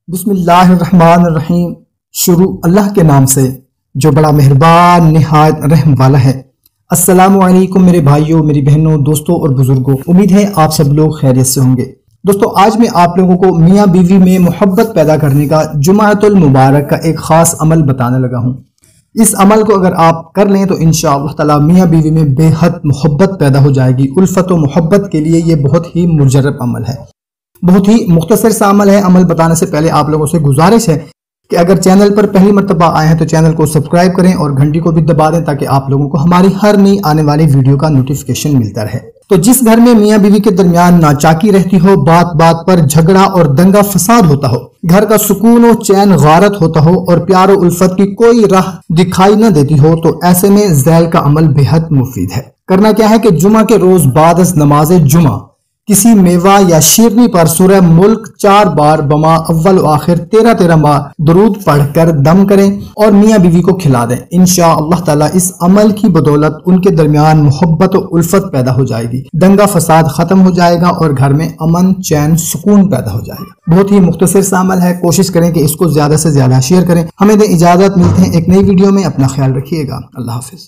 بسم اللہ الرحمن الرحیم۔ شروع اللہ کے نام سے جو بڑا مہربان نہایت رحم والا ہے۔ السلام علیکم میرے بھائیوں، میری بہنوں، دوستوں اور بزرگوں، امید ہے آپ سب لوگ خیریت سے ہوں گے۔ دوستو، آج میں آپ لوگوں کو میاں بیوی میں محبت پیدا کرنے کا جمعۃ المبارک کا ایک خاص عمل بتانے لگا ہوں۔ اس عمل کو اگر آپ کر لیں تو انشاءاللہ تعالی میاں بیوی میں بے حد محبت پیدا ہو جائے گی۔ الفت و محبت کے لیے یہ بہت ہی مجرب عمل ہے، بہت ہی مختصر سا عمل ہے۔ عمل بتانے سے پہلے آپ لوگوں سے گزارش ہے کہ اگر چینل پر پہلی مرتبہ آئے ہیں تو چینل کو سبسکرائب کریں اور گھنٹی کو بھی دبا دیں تاکہ آپ لوگوں کو ہماری ہر نئی آنے والی ویڈیو کا نوٹیفیکیشن ملتا رہے۔ تو جس گھر میں میاں بیوی کے درمیان ناچاکی رہتی ہو، بات بات پر جھگڑا اور دنگا فساد ہوتا ہو، گھر کا سکون و چین غارت ہوتا ہو اور پیار و الفت کی کوئی راہ دکھائی نہ دیتی ہو، تو ایسے میں ذیل کا عمل بے حد مفید ہے۔ کرنا کیا ہے کہ جمعہ کے روز بعد از نماز جمعہ کسی میوہ یا شیرنی پر سورہ ملک 4 بار بما اول و آخر 13 بار درود پڑھ کر دم کریں اور میاں بیوی کو کھلا دیں۔ انشاءاللہ تعالی اس عمل کی بدولت ان کے درمیان محبت و الفت پیدا ہو جائے گی، دنگا فساد ختم ہو جائے گا اور گھر میں امن چین سکون پیدا ہو جائے گا۔ بہت ہی مختصر سا عمل ہے، کوشش کریں کہ اس کو زیادہ سے زیادہ شیئر کریں۔ ہمیں دیں اجازت، ملتے ہیں ایک نئی ویڈیو میں، اپنا خیال رکھیے گا، اللہ حافظ۔